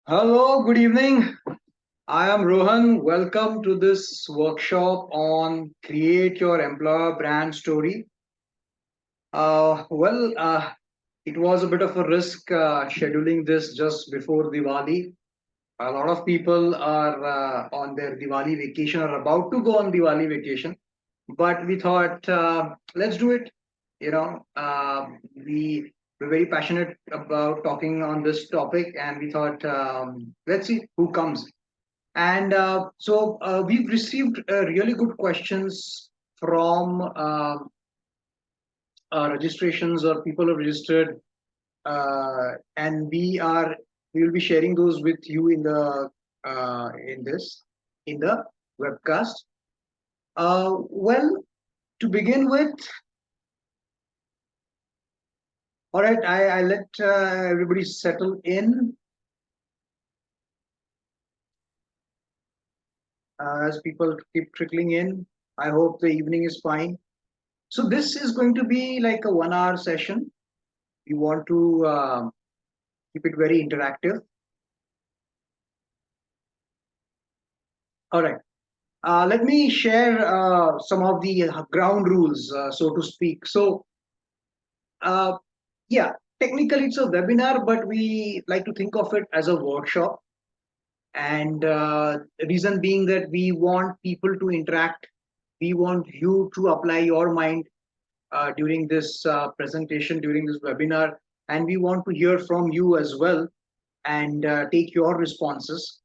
Hello, good evening. I am Rohan. Welcome to this workshop on Create Your Employer Brand Story. It was a bit of a risk scheduling this just before Diwali. A lot of people are on their Diwali vacation or about to go on Diwali vacation, but we thought let's do it. We were very passionate about talking on this topic, and we thought let's see who comes. And we've received really good questions from registrations or people who have registered, and we will be sharing those with you in the webcast. Well, to begin with, all right, I let everybody settle in as people keep trickling in. I hope the evening is fine. So this is going to be like a 1 hour session. We want to keep it very interactive. All right. Let me share some of the ground rules, so to speak. So, uh, yeah, technically it's a webinar, but we like to think of it as a workshop. And the reason being that we want people to interact. We want you to apply your mind during this presentation, during this webinar. And we want to hear from you as well and take your responses.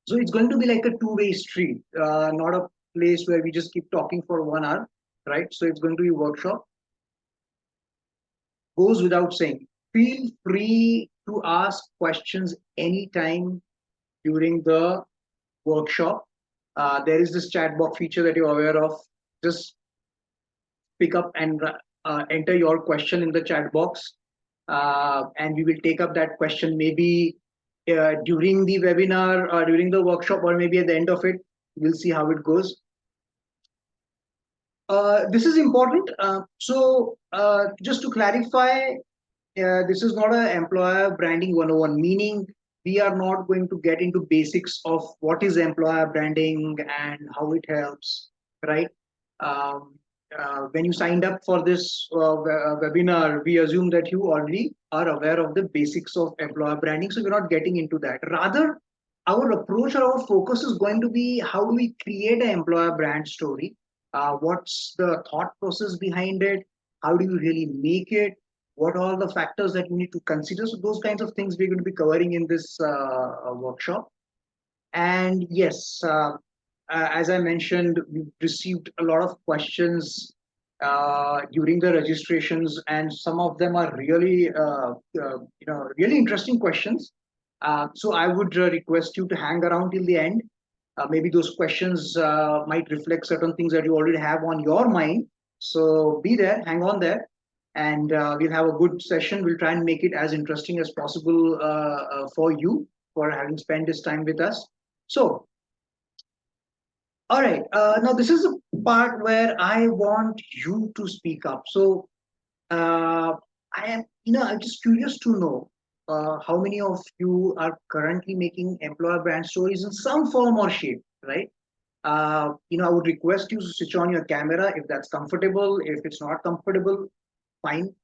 So it's going to be like a two-way street, not a place where we just keep talking for 1 hour, right? So it's going to be a workshop. Goes without saying. Feel free to ask questions anytime during the workshop. There is this chat box feature that you're aware of. Just pick up and enter your question in the chat box, and we will take up that question maybe during the webinar or during the workshop, or maybe at the end of it. We'll see how it goes. This is important. Just to clarify, this is not an employer branding 101, meaning we are not going to get into basics of what is employer branding and how it helps, right? Um, when you signed up for this webinar, we assume that you already are aware of the basics of employer branding, so we're not getting into that. Rather, our approach or our focus is going to be how do we create an employer brand story? What's the thought process behind it? How do you really make it? What are the factors that you need to consider? So those kinds of things we're going to be covering in this workshop. And yes, as I mentioned, we've received a lot of questions during the registrations, and some of them are really, really interesting questions. So I would request you to hang around till the end. Maybe those questions might reflect certain things that you already have on your mind. So be there, hang on there, and we'll have a good session. We'll try and make it as interesting as possible for you for having spent this time with us. So, all right. Now, this is a part where I want you to speak up. So, I'm just curious to know how many of you are currently making employer brand stories in some form or shape, right? I would request you to switch on your camera if that's comfortable. If it's not comfortable, fine.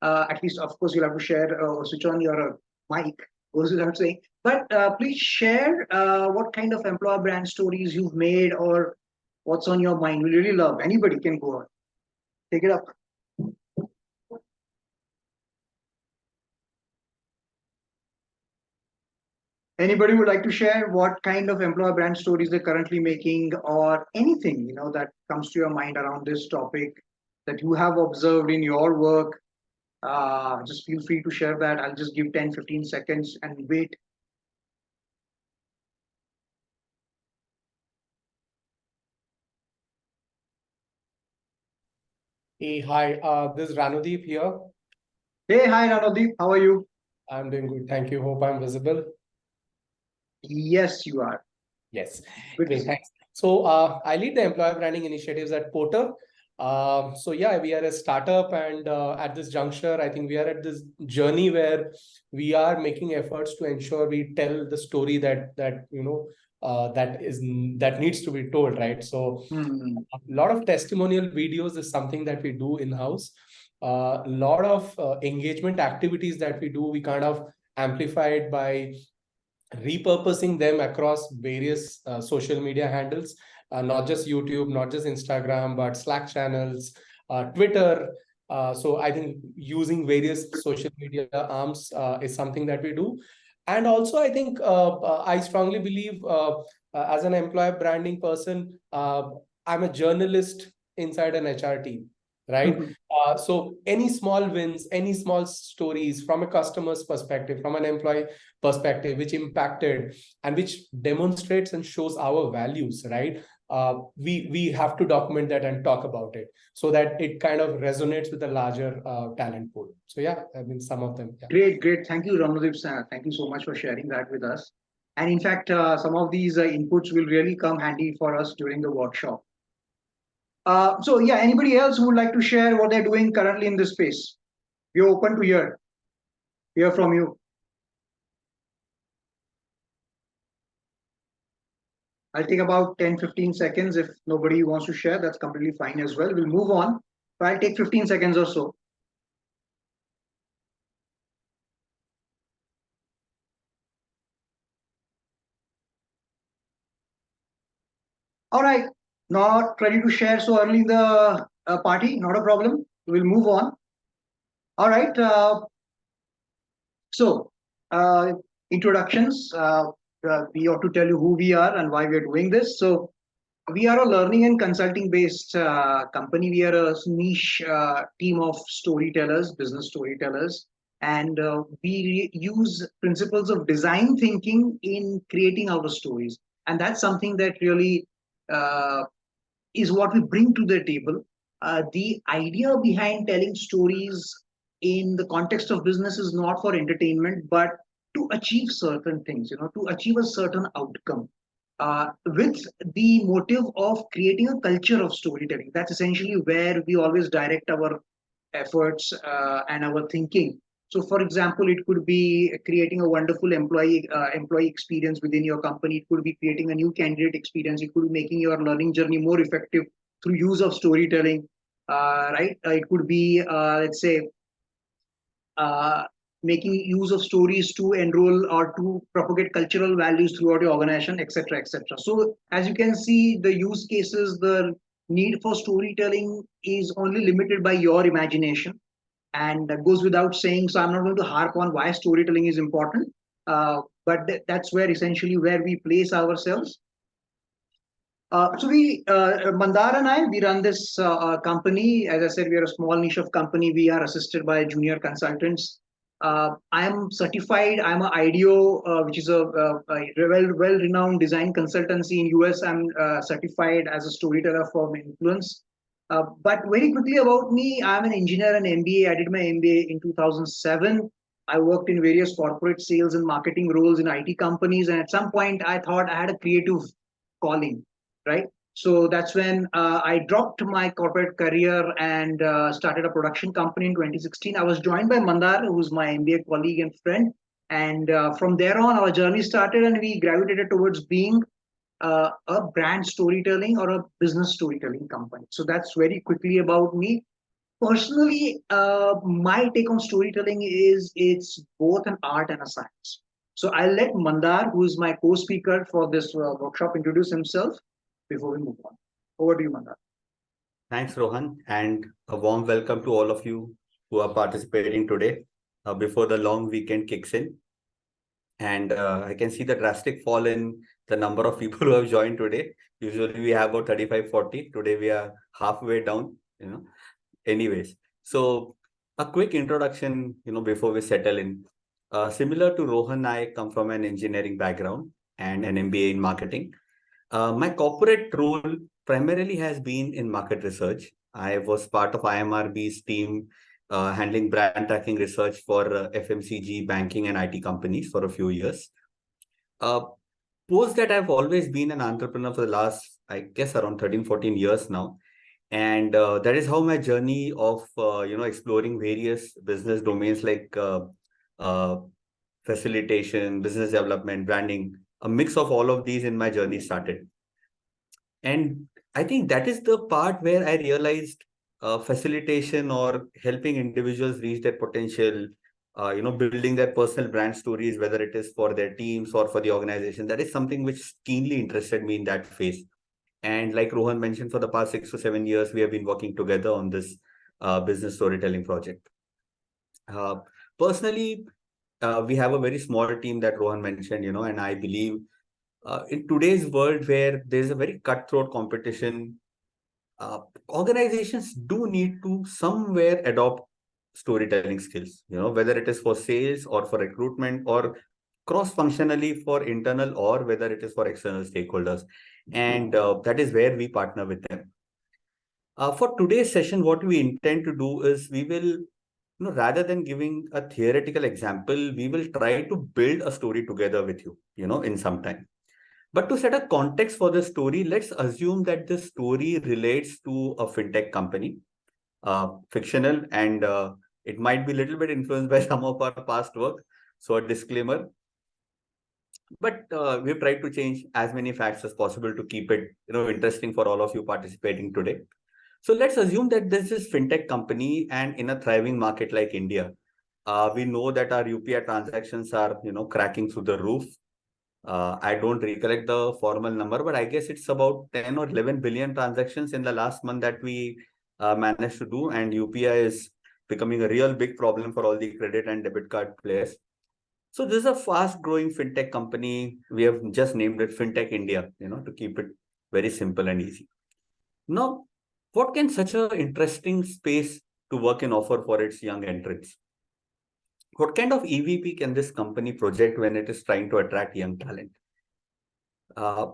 At least, of course, you'll have to share or switch on your mic, goes without saying. But please share what kind of employer brand stories you've made or what's on your mind. We really love. Anybody can go on. Take it up. Anybody would like to share what kind of employer brand stories they're currently making or anything, that comes to your mind around this topic that you have observed in your work. Just feel free to share that. I'll just give 10, 15 seconds and wait. Hey, hi, this is Ranudeep here. Hey, hi, Ranodeep. How are you? I'm doing good. Thank you. Hope I'm visible. Yes, you are. Yes. Good to Great. see. Thanks. So I lead the employer branding initiatives at Porter. So yeah, we are a startup, and at this juncture, I think we are at this journey where we are making efforts to ensure we tell the story that needs to be told, right? So Hmm. a lot of testimonial videos is something that we do in-house. A lot of engagement activities that we do, we kind of amplify it by repurposing them across various social media handles, not just YouTube, not just Instagram, but Slack channels, Twitter. So I think using various social media arms is something that we do. And also, I think I strongly believe as an employer branding person, I'm a journalist inside an HR team, right? So any small wins, any small stories from a customer's perspective, from an employee perspective, which impacted and which demonstrates and shows our values, right? We have to document that and talk about it so that it kind of resonates with the larger talent pool. So yeah, I mean, some of them. Yeah. Great, great. Thank you, Ramadev. Thank you so much for sharing that with us. And in fact, some of these inputs will really come handy for us during the workshop. So yeah, anybody else who would like to share what they're doing currently in this space? We're open to hear from you. I'll take about 10-15 seconds. If nobody wants to share, that's completely fine as well. We'll move on. But I'll take 15 seconds or so. All right, not ready to share so early in the party, not a problem. We'll move on. All right, so uh, introductions. We ought to tell you who we are and why we're doing this. So we are a learning and consulting based company. We are a niche team of storytellers, business storytellers, and we use principles of design thinking in creating our stories. And that's something that really uh, is what we bring to the table. The idea behind telling stories in the context of business is not for entertainment, but to achieve certain things, to achieve a certain outcome with the motive of creating a culture of storytelling. That's essentially where we always direct our efforts and our thinking. So, for example, it could be creating a wonderful employee experience within your company. It could be creating a new candidate experience. It could be making your learning journey more effective through use of storytelling. Right? It could be, let's say, uh, making use of stories to enroll or to propagate cultural values throughout your organization, etc., etc. So, as you can see, the use cases, the need for storytelling is only limited by your imagination, and that goes without saying. So, I'm not going to harp on why storytelling is important, but that's where essentially where we place ourselves. Mandar and I, we run this company. As I said, we are a small niche of company. We are assisted by junior consultants. I am certified. I'm a IDEO, which is a well-renowned design consultancy in US. I'm certified as a storyteller for influence. But very quickly about me, I'm an engineer and MBA. I did my MBA in 2007. I worked in various corporate sales and marketing roles in IT companies. And at some point, I thought I had a creative calling, right? So that's when I dropped my corporate career and started a production company in 2016. I was joined by Mandar, who's my MBA colleague and friend. And from there on, our journey started, and we gravitated towards being a brand storytelling or a business storytelling company. So that's very quickly about me. Personally, my take on storytelling is it's both an art and a science. So I'll let Mandar, who is my co-speaker for this workshop, introduce himself before we move on. Over to you, Mandar. Thanks, Rohan, and a warm welcome to all of you who are participating today before the long weekend kicks in. And I can see the drastic fall in the number of people who have joined today. Usually we have about 35, 40. Today we are halfway down. Anyways, so a quick introduction, before we settle in. Similar to Rohan, I come from an engineering background and an MBA in marketing. My corporate role primarily has been in market research. I was part of IMRB's team handling brand tracking research for FMCG, banking, and IT companies for a few years. Uh, Post that, I've always been an entrepreneur for the last, I guess, around 13, 14 years now. And that is how my journey of exploring various business domains like uh, facilitation, business development, branding, a mix of all of these in my journey started. And I think that is the part where I realized facilitation or helping individuals reach their potential, building their personal brand stories, whether it is for their teams or for the organization, that is something which keenly interested me in that phase. And like Rohan mentioned, for the past 6 to 7 years, we have been working together on this business storytelling project. Uh, Personally, we have a very small team that Rohan mentioned, and I believe in today's world where there's a very cutthroat competition, uh, organizations do need to somewhere adopt storytelling skills, whether it is for sales or for recruitment or cross functionally for internal or whether it is for external stakeholders. And that is where we partner with them. For today's session, what we intend to do is we will, rather than giving a theoretical example, we will try to build a story together with you, in some time. But to set a context for the story, let's assume that the story relates to a fintech company, fictional, and it might be a little bit influenced by some of our past work. So a disclaimer. But we've tried to change as many facts as possible to keep it, interesting for all of you participating today. So let's assume that this is fintech company, and in a thriving market like India, we know that our UPI transactions are, cracking through the roof. I don't recollect the formal number, but I guess it's about 10 or 11 billion transactions in the last month that we managed to do. And UPI is becoming a real big problem for all the credit and debit card players. So this is a fast growing fintech company. We have just named it Fintech India, to keep it very simple and easy. Now, what can such an interesting space to work in offer for its young entrants? What kind of EVP can this company project when it is trying to attract young talent? uh,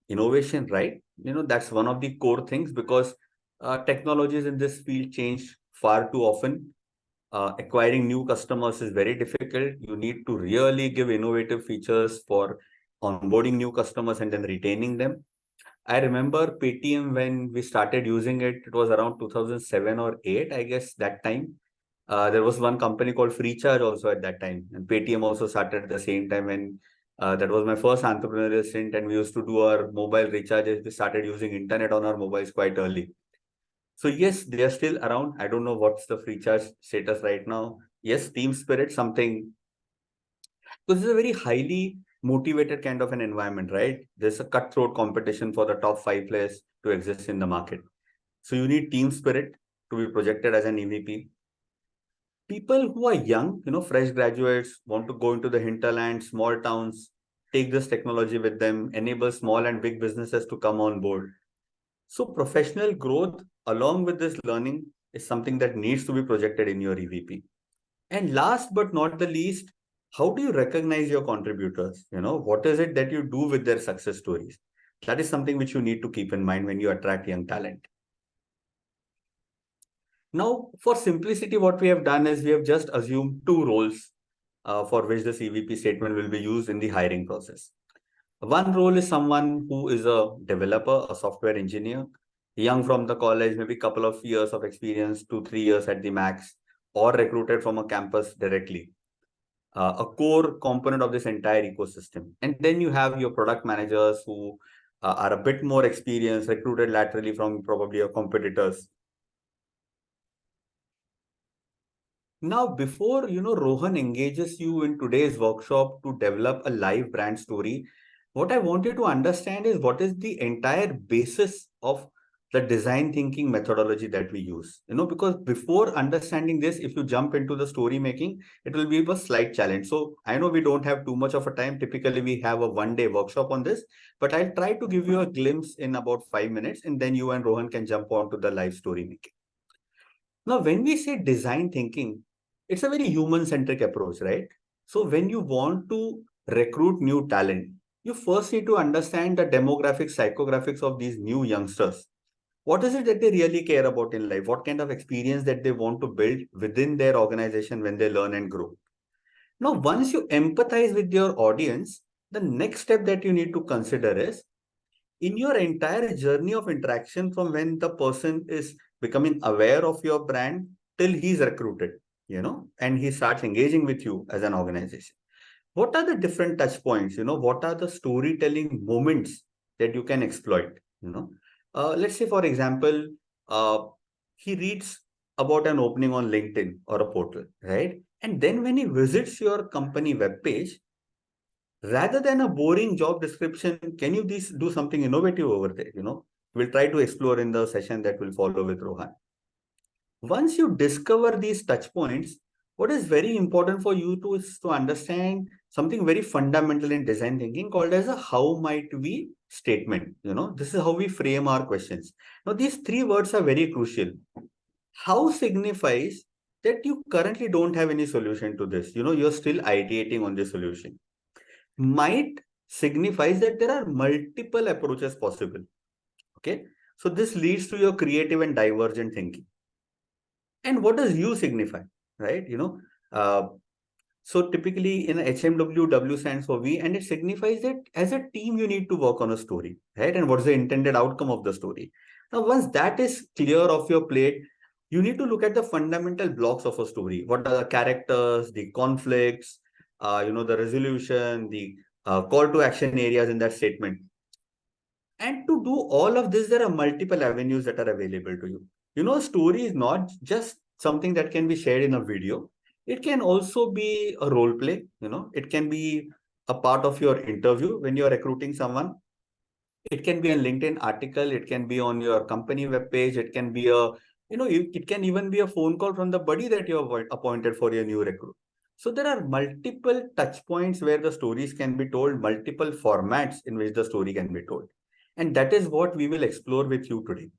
Innovation, right? That's one of the core things because technologies in this field change far too often. Acquiring new customers is very difficult. You need to really give innovative features for onboarding new customers and then retaining them. I remember Paytm when we started using it, it was around 2007 or 8, I guess, that time. There was one company called Freecharge also at that time, and Paytm also started at the same time. When that was my first entrepreneurial stint, and we used to do our mobile recharges. We started using internet on our mobiles quite early. So yes, they are still around. I don't know what's the Freecharge status right now. Yes, Team Spirit, something. So this is a very highly motivated kind of an environment, right? There's a cutthroat competition for the top 5 players to exist in the market. So you need team spirit to be projected as an EVP. People who are young, fresh graduates, want to go into the hinterland, small towns, take this technology with them, enable small and big businesses to come on board. So professional growth along with this learning is something that needs to be projected in your EVP. And last but not the least, how do you recognize your contributors? What is it that you do with their success stories? That is something which you need to keep in mind when you attract young talent. Now, for simplicity, what we have done is we have just assumed two roles for which the CVP statement will be used in the hiring process. One role is someone who is a developer, a software engineer, young from the college, maybe a couple of years of experience, 2, 3 years at the max, or recruited from a campus directly. A core component of this entire ecosystem. And then you have your product managers who are a bit more experienced, recruited laterally from probably your competitors. Now, before Rohan engages you in today's workshop to develop a live brand story, what I want you to understand is what is the entire basis of the design thinking methodology that we use. Because before understanding this, if you jump into the story making, it will be a slight challenge. So I know we don't have too much of a time. Typically, we have a one-day workshop on this, but I'll try to give you a glimpse in about 5 minutes, and then you and Rohan can jump on to the live story making. Now, when we say design thinking, it's a very human-centric approach, right? So when you want to recruit new talent, you first need to understand the demographics, psychographics of these new youngsters. What is it that they really care about in life? What kind of experience that they want to build within their organization when they learn and grow? Now, once you empathize with your audience, the next step that you need to consider is in your entire journey of interaction from when the person is becoming aware of your brand till he's recruited, and he starts engaging with you as an organization. What are the different touch points? What are the storytelling moments that you can exploit? Let's say, for example, uh, he reads about an opening on LinkedIn or a portal, right? And then when he visits your company webpage, rather than a boring job description, can you do something innovative over there? We'll try to explore in the session that will follow with Rohan. Once you discover these touch points, what is very important for you to is to understand something very fundamental in design thinking called as a how might we statement. This is how we frame our questions. Now, these three words are very crucial. How signifies that you currently don't have any solution to this. You're still ideating on the solution. Might signifies that there are multiple approaches possible. Okay. So this leads to your creative and divergent thinking. And what does you signify, right? Uh, so typically in HMW, W stands for we, and it signifies that as a team, you need to work on a story, right? And what's the intended outcome of the story? Now, once that is clear off your plate, you need to look at the fundamental blocks of a story. What are the characters, the conflicts, the resolution, the call to action areas in that statement. And to do all of this, there are multiple avenues that are available to you. A story is not just something that can be shared in a video. It can also be a role play. It can be a part of your interview when you're recruiting someone. It can be a LinkedIn article. It can be on your company webpage. It can be it can even be a phone call from the buddy that you have appointed for your new recruit. So there are multiple touch points where the stories can be told, multiple formats in which the story can be told. And that is what we will explore with you today.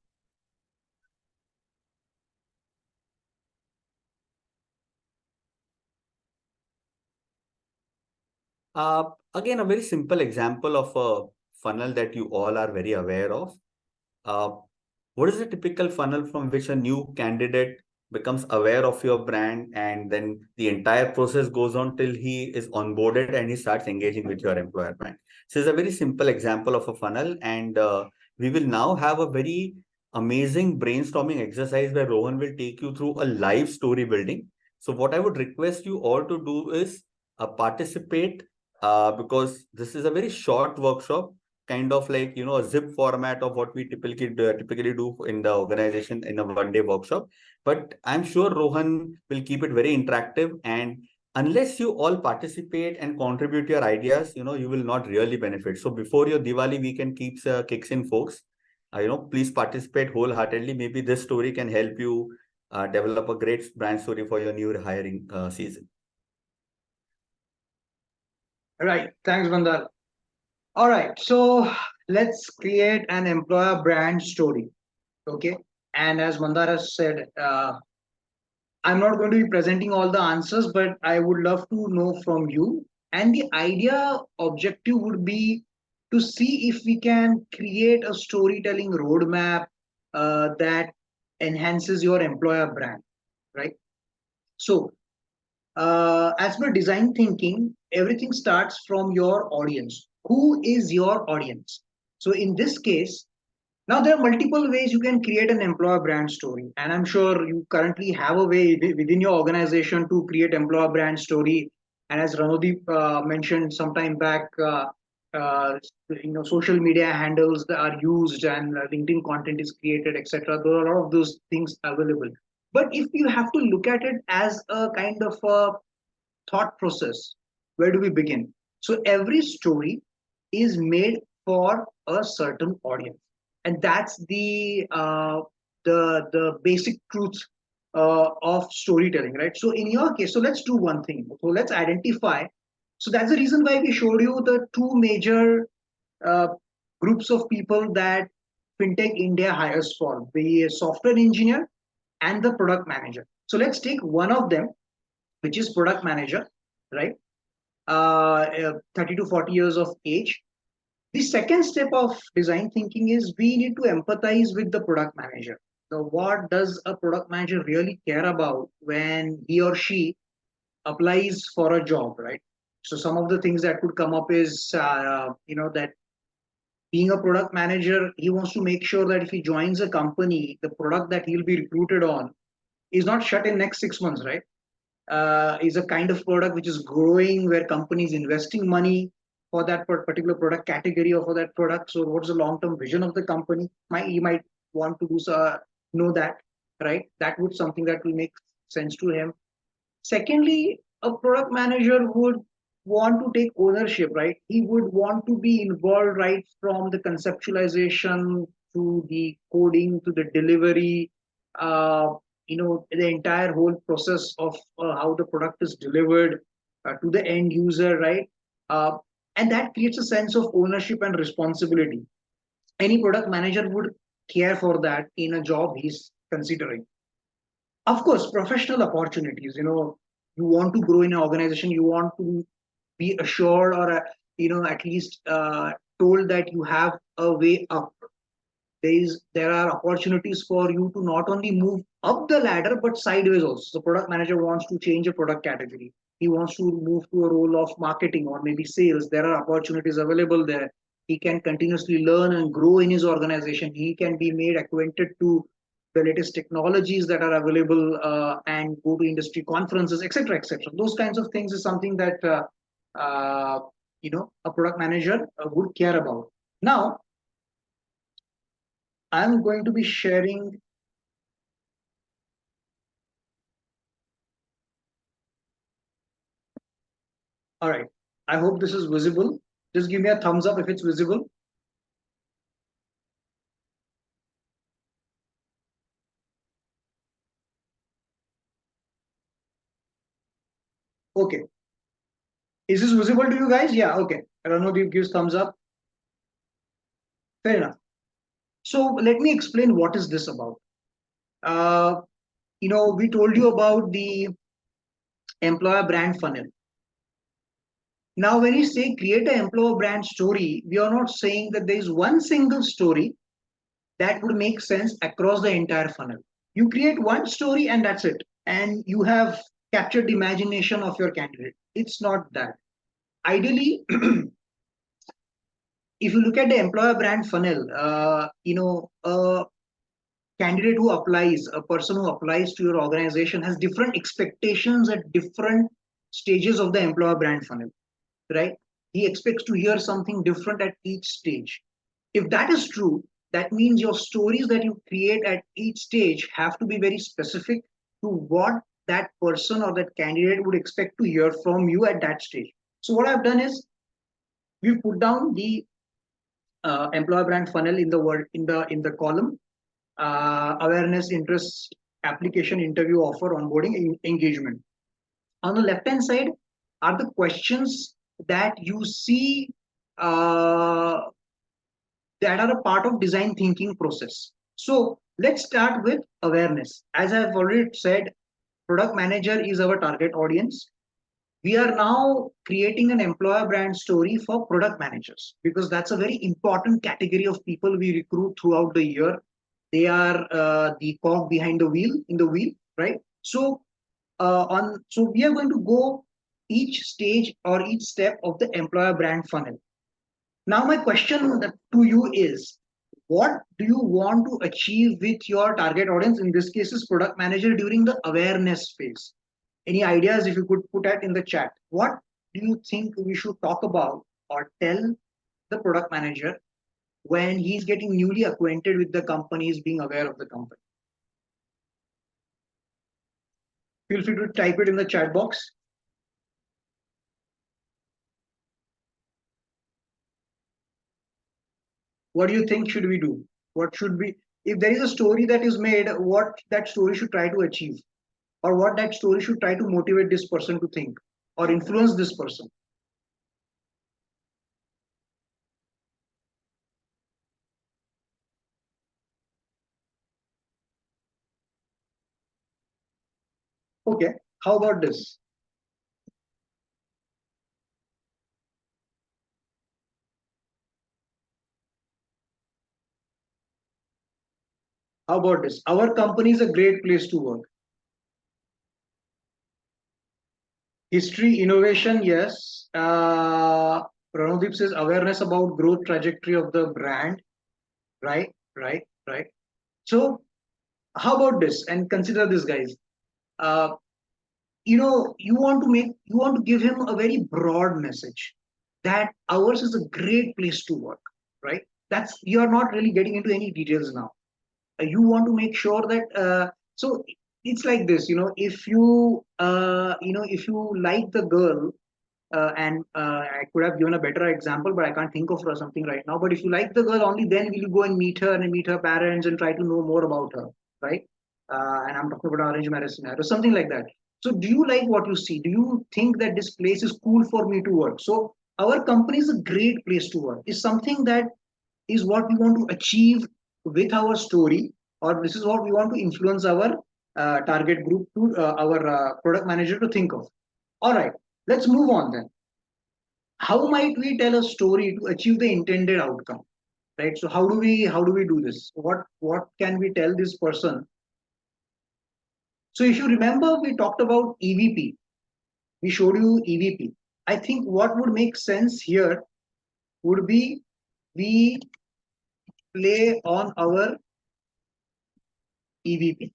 Again, a very simple example of a funnel that you all are very aware of. What is the typical funnel from which a new candidate becomes aware of your brand, and then the entire process goes on till he is onboarded and he starts engaging with your employer brand? So it's a very simple example of a funnel, and we will now have a very amazing brainstorming exercise where Rohan will take you through a live story building. So what I would request you all to do is participate, because this is a very short workshop, kind of like a zip format of what we typically do in the organization in a one-day workshop. But I'm sure Rohan will keep it very interactive, and unless you all participate and contribute your ideas, you will not really benefit. So before your Diwali weekend kicks in, folks, please participate wholeheartedly. Maybe this story can help you develop a great brand story for your new hiring season. Right. Thanks, Vandal. All right. So let's create an employer brand story. Okay. And as Mandara said, I'm not going to be presenting all the answers, but I would love to know from you. And the idea objective would be to see if we can create a storytelling roadmap that enhances your employer brand, right? So, as per design thinking, everything starts from your audience. Who is your audience? So, in this case, now, there are multiple ways you can create an employer brand story, and I'm sure you currently have a way within your organization to create employer brand story. And as Ranodeep mentioned some time back, social media handles that are used and LinkedIn content is created, etc. There are a lot of those things available. But if you have to look at it as a kind of a thought process, where do we begin? So every story is made for a certain audience, and that's the basic truth of storytelling, right? So in your case, so let's do one thing. So let's identify. So that's the reason why we showed you the two major uh, groups of people that fintech India hires for: the software engineer and the product manager. So let's take one of them, which is product manager, right? 30 to 40 years of age. The second step of design thinking is we need to empathize with the product manager. So what does a product manager really care about when he or she applies for a job, right? So some of the things that could come up is, that being a product manager, he wants to make sure that if he joins a company, the product that he'll be recruited on is not shut in next 6 months, right? Is a kind of product which is growing, where companies investing money for that particular product category or for that product. So what's the long-term vision of the company? He might want to do so, know that, right? That would something that will make sense to him. Secondly, a product manager would want to take ownership, right? He would want to be involved right from the conceptualization to the coding to the delivery, uh, the entire whole process of how the product is delivered to the end user, right? Uh, and that creates a sense of ownership and responsibility. Any product manager would care for that in a job he's considering. Of course, professional opportunities, you want to grow in an organization, you want to be assured or at least told that you have a way up. There are opportunities for you to not only move up the ladder but sideways also. The product manager wants to change a product category, he wants to move to a role of marketing or maybe sales. There are opportunities available there. He can continuously learn and grow in his organization. He can be made acquainted to the latest technologies that are available, and go to industry conferences, etc., etc. Those kinds of things is something that a product manager would care about. Now, I'm going to be sharing. All right. I hope this is visible. Just give me a thumbs up if it's visible. Okay. Is this visible to you guys? Yeah, okay. Ranodeep gives thumbs up. Fair enough. So let me explain what is this about. Uh, we told you about the employer brand funnel. Now, when you say create an employer brand story, we are not saying that there is one single story that would make sense across the entire funnel. You create one story and that's it. And you have captured the imagination of your candidate. It's not that. Ideally, if you look at the employer brand funnel, a candidate who applies, a person who applies to your organization has different expectations at different stages of the employer brand funnel, right? He expects to hear something different at each stage. If that is true, that means your stories that you create at each stage have to be very specific to what that person or that candidate would expect to hear from you at that stage. So what I've done is we've put down the employer brand funnel in the word in the column awareness, interest, application, interview, offer, onboarding, engagement. On the left hand side are the questions that you see uh, that are a part of design thinking process. So let's start with awareness. As I've already said, product manager is our target audience. We are now creating an employer brand story for product managers because that's a very important category of people we recruit throughout the year. They are the cog behind the wheel, in the wheel, right? So we are going to go each stage or each step of the employer brand funnel. Now my question to you is, what do you want to achieve with your target audience, in this case is product manager, during the awareness phase? Any ideas, if you could put that in the chat? What do you think we should talk about or tell the product manager when he's getting newly acquainted with the company, is being aware of the company? Feel free to type it in the chat box. What do you think should we do? What should be, if there is a story that is made, what that story should try to achieve, or what that story should try to motivate this person to think or influence this person? Okay, how about this? How about this? Our company is a great place to work. History, innovation, yes. Pranodip says awareness about growth trajectory of the brand. Right, right, right. So how about this? And consider this, guys. Uh, you want to give him a very broad message that ours is a great place to work, right? That's you are not really getting into any details now. You want to make sure that so it's like this, if you like the girl, and I could have given a better example, but I can't think of something right now. But if you like the girl, only then will you go and meet her and meet her parents and try to know more about her, right? And I'm talking about arranged marriage scenario, something like that. So, do you like what you see? Do you think that this place is cool for me to work? So, our company is a great place to work. Is something that is what we want to achieve with our story, or this is what we want to influence our target group to our product manager to think of. All right, let's move on then. How might we tell a story to achieve the intended outcome, right? So how do we do this? What can we tell this person? So if you remember, we talked about EVP. We showed you EVP. I think what would make sense here would be we play on our EVP.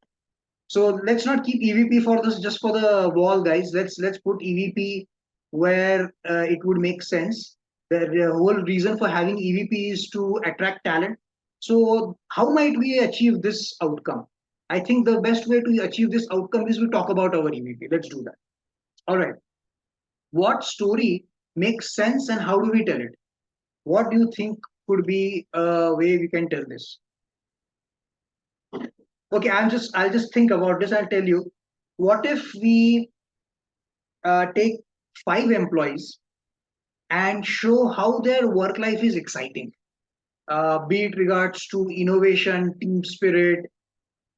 So let's not keep EVP for this just for the wall, guys. Let's put EVP where it would make sense. The whole reason for having EVP is to attract talent. So how might we achieve this outcome? I think the best way to achieve this outcome is we talk about our EVP. Let's do that. All right. What story makes sense and how do we tell it? What do you think could be a way we can tell this? Okay, I'll just think about this. I'll tell you. What if we take 5 employees and show how their work life is exciting, be it regards to innovation, team spirit,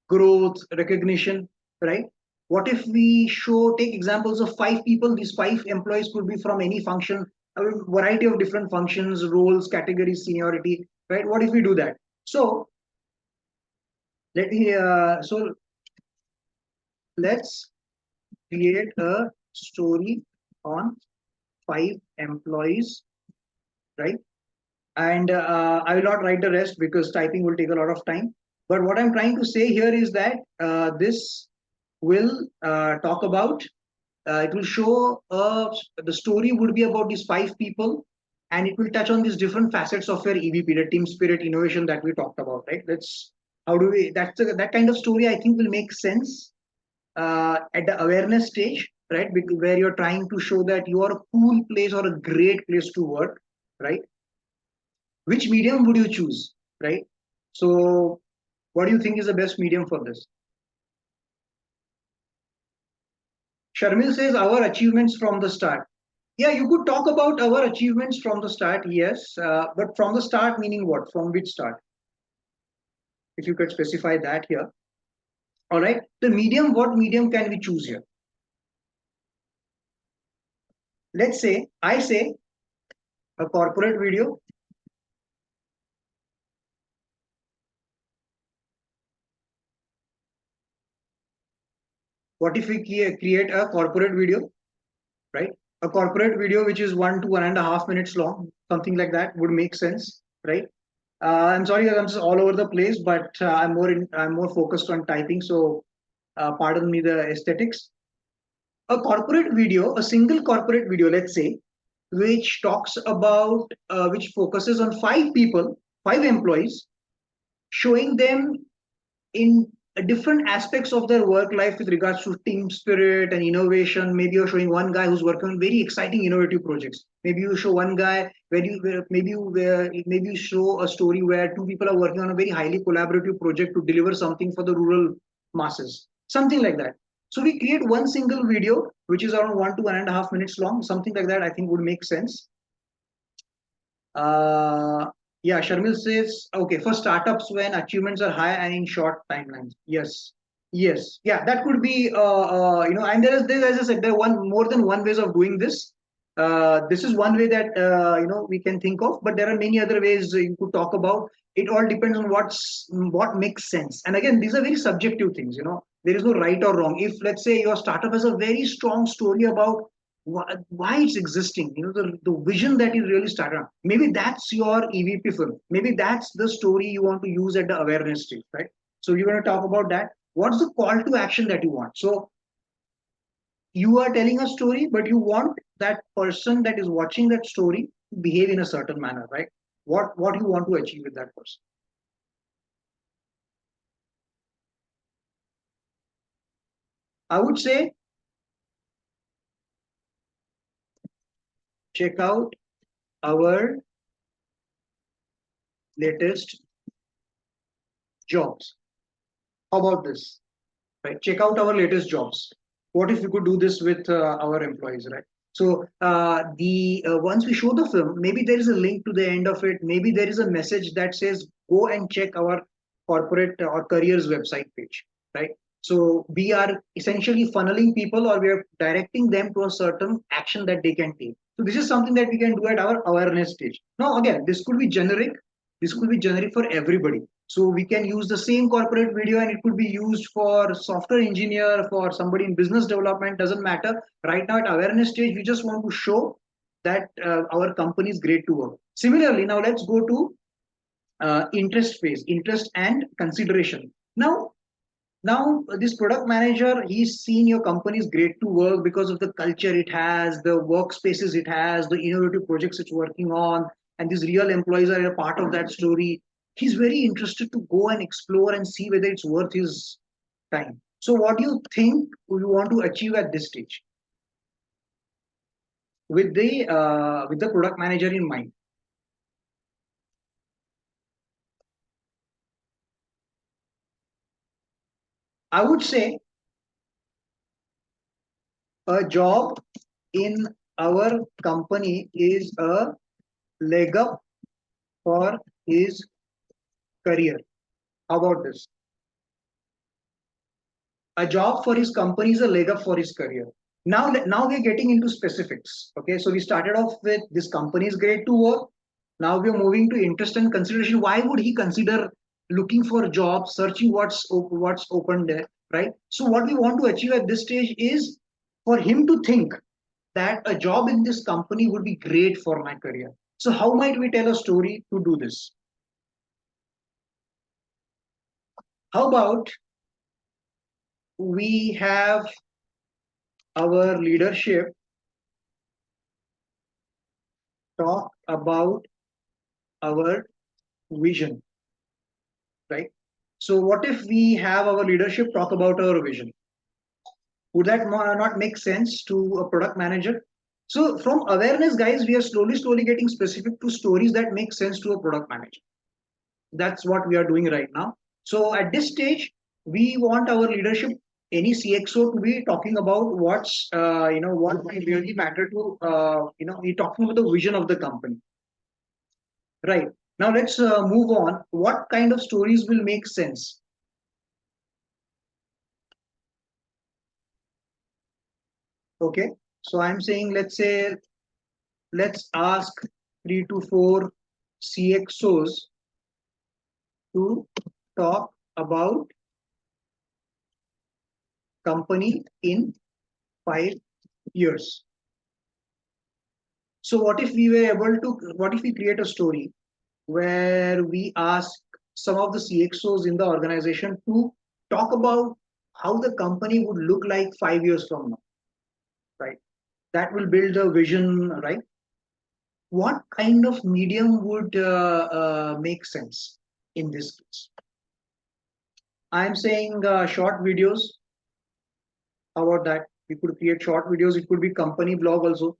growth, recognition, right? What if we take examples of 5 people? These 5 employees could be from any function, a variety of different functions, roles, categories, seniority, right? What if we do that? So let me. So let's create a story on 5 employees, right? And I will not write the rest because typing will take a lot of time. But what I'm trying to say here is that this will talk about, it will show the story would be about these 5 people, and it will touch on these different facets of your EVP, the team spirit, innovation that we talked about, right? That kind of story I think will make sense at the awareness stage, right? Where you're trying to show that you are a cool place or a great place to work, right? Which medium would you choose, right? So what do you think is the best medium for this? Sharmil says our achievements from the start. Yeah, you could talk about our achievements from the start, yes. But from the start meaning what? From which start? If you could specify that here. All right. The medium, what medium can we choose here? Let's say, I say a corporate video. What if we create a corporate video, right? A corporate video which is 1 to 1.5 minutes long, something like that would make sense, right? I'm sorry, I'm just all over the place, but I'm more focused on typing. So pardon me the aesthetics. A corporate video, a single corporate video, let's say, which talks about, which focuses on 5 people, 5 employees, showing them in different aspects of their work life with regards to team spirit and innovation. Maybe you're showing one guy who's working on very exciting innovative projects. Maybe you show one guy maybe you show a story where 2 people are working on a very highly collaborative project to deliver something for the rural masses, something like that. So we create one single video which is around 1 to 1.5 minutes long, something like that. I think would make sense. uh, yeah, Sharmil says, okay, for startups when achievements are high and in short timelines. Yes, yes, yeah, that could be, and as I said, there are more than one ways of doing this. This is one way that we can think of, but there are many other ways you could talk about. It all depends on what makes sense. And again, these are very subjective things. There is no right or wrong. If let's say your startup has a very strong story about why it's existing, the vision that is really started on. Maybe that's your EVP film. Maybe that's the story you want to use at the awareness stage, right? So you're going to talk about that. What's the call to action that you want? So you are telling a story, but you want that person that is watching that story to behave in a certain manner, right? What you want to achieve with that person? I would say check out our latest jobs. How about this? Right? Check out our latest jobs. What if we could do this with our employees, right? So the once we show the film, maybe there is a link to the end of it. Maybe there is a message that says, "Go and check our corporate or careers website page," right? So we are essentially funneling people, or we are directing them to a certain action that they can take. So this is something that we can do at our awareness stage. Now, again, this could be generic. This could be generic for everybody. So we can use the same corporate video and it could be used for software engineer, for somebody in business development, doesn't matter. Right now at awareness stage, we just want to show that our company is great to work. Similarly, now let's go to interest phase, interest and consideration. Now this product manager, he's seen your company is great to work because of the culture it has, the workspaces it has, the innovative projects it's working on, and these real employees are a part of that story. He's very interested to go and explore and see whether it's worth his time. So what do you think you want to achieve at this stage with the product manager in mind? I would say a job in our company is a leg up for his career. How about this? A job for his company is a leg up for his career. Now we're getting into specifics. Okay, so we started off with this company is great to work. Now we're moving to interest and consideration. Why would he consider looking for a job, searching what's open there, right? So what we want to achieve at this stage is for him to think that a job in this company would be great for my career. So how might we tell a story to do this? How about we have our leadership talk about our vision, right? So what if we have our leadership talk about our vision? Would that not make sense to a product manager? So from awareness, guys, we are slowly getting specific to stories that make sense to a product manager. That's what we are doing right now. So at this stage, we want our leadership, any CXO, to be talking about what really matter to we're talking about the vision of the company. Right. Now let's move on. What kind of stories will make sense? Okay. So I'm saying, let's ask 3 to 4 CXOs to talk about company in 5 years. So what if we create a story where we ask some of the CXOs in the organization to talk about how the company would look like 5 years from now, right? That will build a vision, right? What kind of medium would make sense in this case? I'm saying short videos. How about that? We could create short videos. It could be company blog also.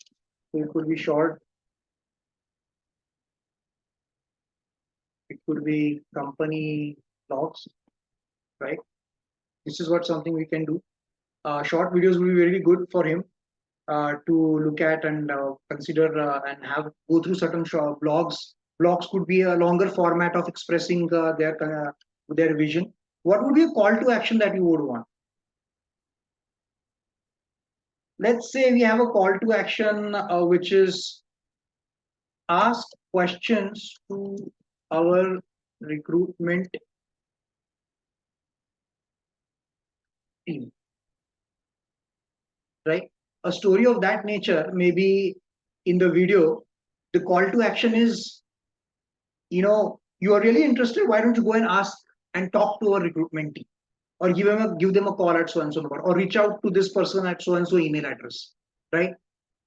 So it could be short. It could be company blogs, right? This is what something we can do. Short videos will be very good for him to look at and consider and have go through certain blogs. Blogs could be a longer format of expressing their vision. What would be a call to action that you would want? Let's say we have a call to action which is ask questions to our recruitment team, right? a story of that nature, maybe in the video, the call to action is, you are really interested, why don't you go and ask and talk to a recruitment team, or give them a call at so and so number, or reach out to this person at so and so email address, right?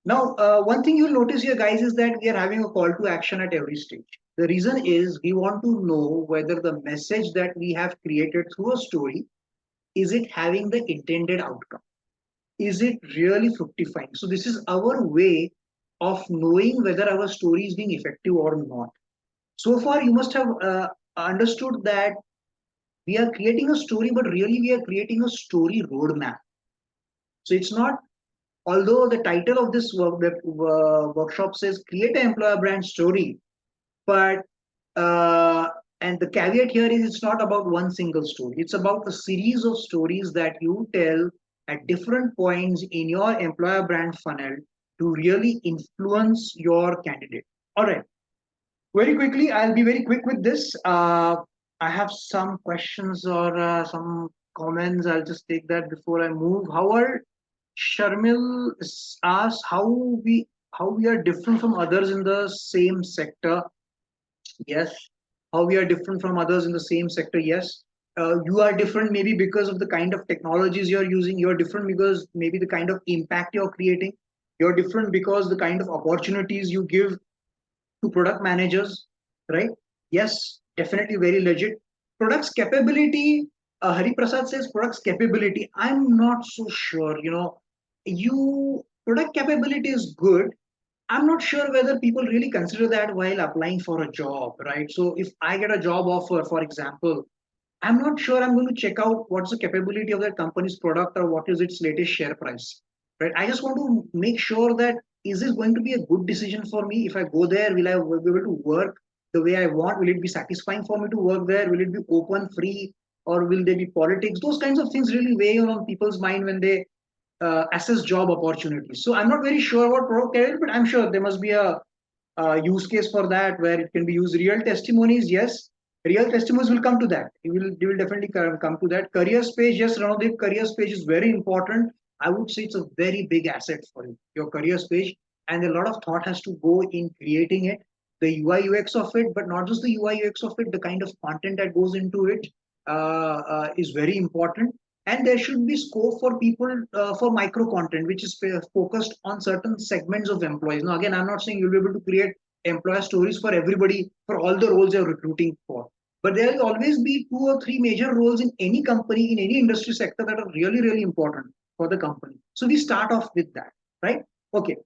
Now, one thing you'll notice here, guys, is that we are having a call to action at every stage. The reason is we want to know whether the message that we have created through a story, is it having the intended outcome? Is it really fructifying? So this is our way of knowing whether our story is being effective or not. So far, you must have understood that we are creating a story, but really we are creating a story roadmap. So it's not, although the title of this workshop says create an employer brand story, but and the caveat here is it's not about one single story. It's about a series of stories that you tell at different points in your employer brand funnel to really influence your candidate. All right. Very quickly, I'll be very quick with this. I have some questions or some comments. I'll just take that before I move. Howard Sharmil asks how we are different from others in the same sector. Yes. How we are different from others in the same sector. Yes. You are different maybe because of the kind of technologies you're using. You're different because maybe the kind of impact you're creating. You're different because the kind of opportunities you give to product managers, right? Yes, definitely very legit. Products capability, Hari Prasad says products capability. I'm not so sure. You product capability is good. I'm not sure whether people really consider that while applying for a job, right? So if I get a job offer, for example, I'm not sure I'm going to check out what's the capability of that company's product or what is its latest share price, right? I just want to make sure that is this going to be a good decision for me? If I go there, will I be able to work the way I want? Will it be satisfying for me to work there? Will it be open, free, or will there be politics? Those kinds of things really weigh on people's mind when they assess job opportunities. So I'm not very sure about product career, but I'm sure there must be a use case for that where it can be used. Real testimonies, yes. Real testimonies will come to that. You will definitely come to that. Career space, yes, Ranodeep, career space is very important. I would say it's a very big asset for you, your career space. And a lot of thought has to go in creating it, the UI UX of it, but not just the UI UX of it, the kind of content that goes into it is very important. And there should be scope for people for micro content which is focused on certain segments of employees. Now again, I'm not saying you'll be able to create employer stories for everybody for all the roles you're recruiting for, but there will always be two or three major roles in any company, in any industry sector, that are really really important for the company. So we start off with that, right? Okay,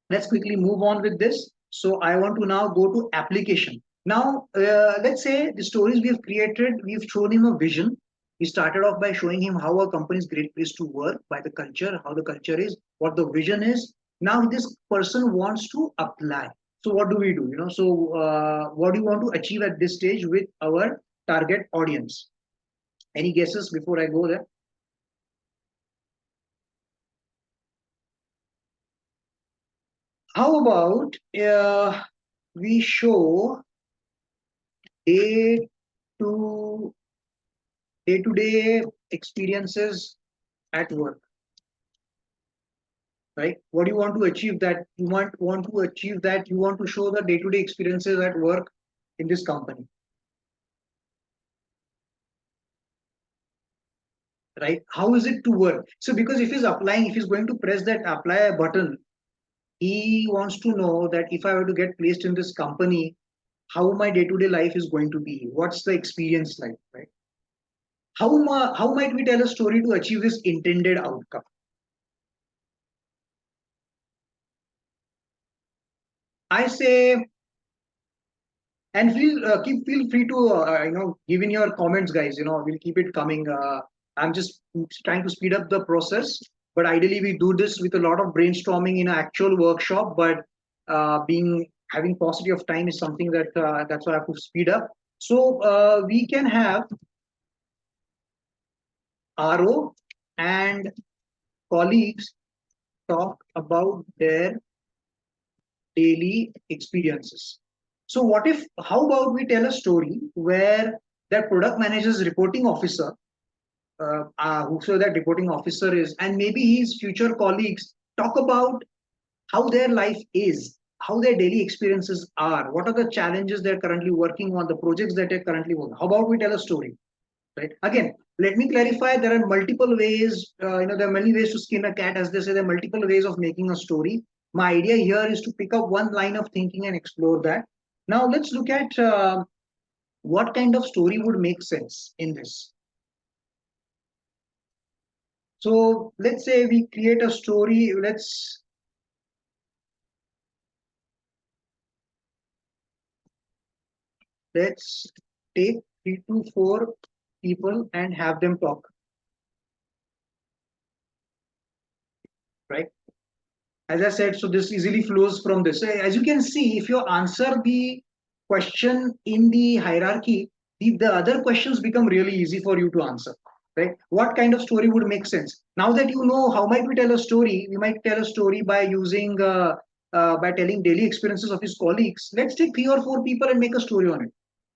let's quickly move on with this. So I want to now go to application. Now, let's say the stories we've created, we've shown him a vision. We started off by showing him how a company is a great place to work, by the culture, how the culture is, what the vision is. Now this person wants to apply. So what do we do? So what do you want to achieve at this stage with our target audience? Any guesses before I go there? How about we show day to day-to-day experiences at work, right? What do you want to achieve? That you want to achieve that you want to show the day-to-day experiences at work in this company, right? How is it to work? So because if he's applying, if he's going to press that apply button, he wants to know that if I were to get placed in this company, how my day-to-day life is going to be, what's the experience like, right? How might we tell a story to achieve this intended outcome? I say, and feel free to give in your comments, guys. We'll keep it coming. I'm just trying to speed up the process, but ideally we do this with a lot of brainstorming in an actual workshop. But being having paucity of time is something that's why I have to speed up. So we can have RO and colleagues talk about their daily experiences. So how about we tell a story where that product manager's reporting officer, whoever that reporting officer is, and maybe his future colleagues talk about how their life is, how their daily experiences are, what are the challenges they're currently working on, the projects that they're currently working. How about we tell a story, right? Again, let me clarify. There are multiple ways. There are many ways to skin a cat, as they say. There are multiple ways of making a story. My idea here is to pick up one line of thinking and explore that. Now let's look at what kind of story would make sense in this. So let's say we create a story. Let's take 3 to 4 people and have them talk, right? As I said, so this easily flows from this. As you can see, if you answer the question in the hierarchy, the other questions become really easy for you to answer, right? What kind of story would make sense? Now that you know how might we tell a story, we might tell a story by using by telling daily experiences of his colleagues. Let's take 3 or 4 people and make a story on it.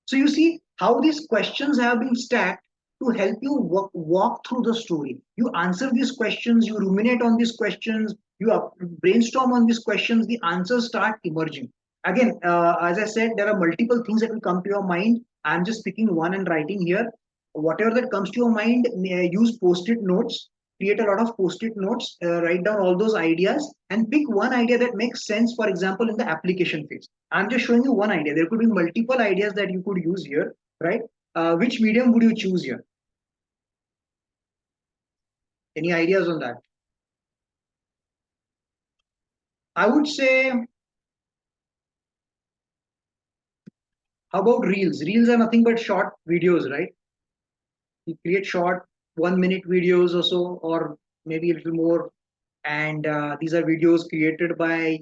So you see how these questions have been stacked to help you walk through the story. You answer these questions, you ruminate on these questions, you brainstorm on these questions, the answers start emerging. Again, as I said, there are multiple things that will come to your mind. I'm just picking one and writing here. Whatever that comes to your mind, use post-it notes, create a lot of post-it notes, write down all those ideas, and pick one idea that makes sense, for example, in the application phase. I'm just showing you one idea. There could be multiple ideas that you could use here, right? Which medium would you choose here? Any ideas on that? I would say, how about reels? Reels are nothing but short videos, right? You create short 1 minute videos or so, or maybe a little more. And these are videos created by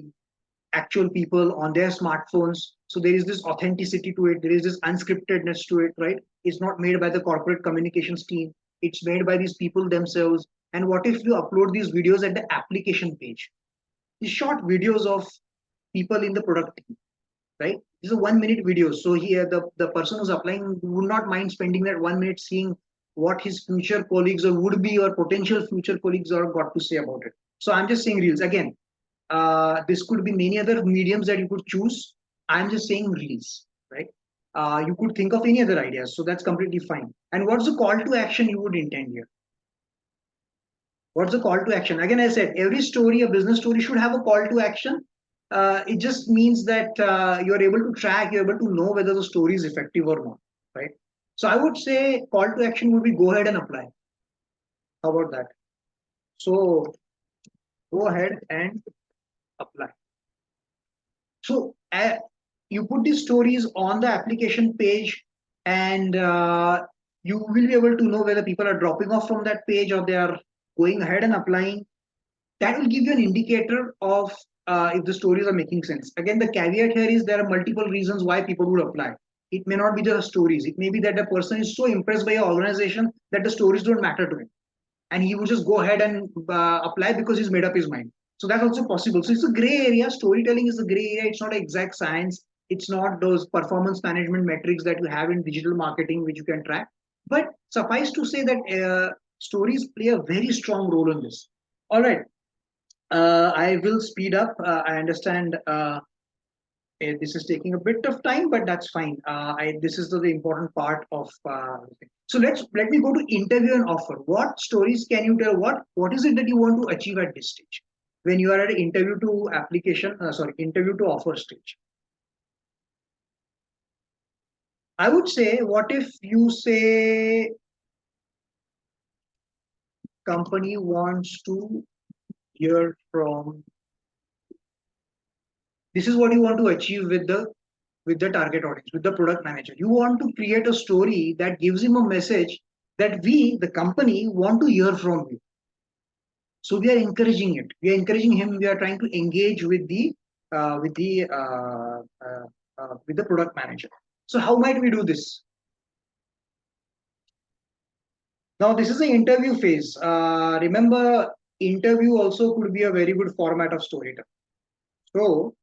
actual people on their smartphones. So there is this authenticity to it. There is this unscriptedness to it, right? It's not made by the corporate communications team. It's made by these people themselves. And what if you upload these videos at the application page? These short videos of people in the product team, right? This is a 1 minute video. So here the person who's applying would not mind spending that 1 minute seeing what his future colleagues or would be or potential future colleagues are got to say about it. So I'm just saying reels. Again, this could be many other mediums that you could choose. I'm just saying reels, right? You could think of any other ideas, so that's completely fine. And what's the call to action you would intend here? What's the call to action? Again, I said every story, a business story, should have a call to action. It just means that you're able to track, you're able to know whether the story is effective or not, right? So I would say call to action would be go ahead and apply. How about that? So go ahead and apply. So you put these stories on the application page, and you will be able to know whether people are dropping off from that page or they are going ahead and applying. That will give you an indicator of if the stories are making sense. Again, the caveat here is there are multiple reasons why people would apply. It may not be the stories. It may be that the person is so impressed by your organization that the stories don't matter to him, and he would just go ahead and apply because he's made up his mind. So that's also possible. So it's a gray area. Storytelling is a gray area. It's not an exact science. It's not those performance management metrics that you have in digital marketing, which you can track. But suffice to say that stories play a very strong role in this. All right. I will speed up. I understand this is taking a bit of time, but that's fine. This is the important part of. So let me go to interview and offer. What stories can you tell? What is it that you want to achieve at this stage when you are at an interview to application? Interview to offer stage. I would say, what if you say company wants to hear from. This is what you want to achieve with the target audience, with the product manager. You want to create a story that gives him a message that we, the company, want to hear from you. So we are encouraging it. We are encouraging him. We are trying to engage with the with the product manager. So how might we do this? Now this is the interview phase. Remember, interview also could be a very good format of storytelling. So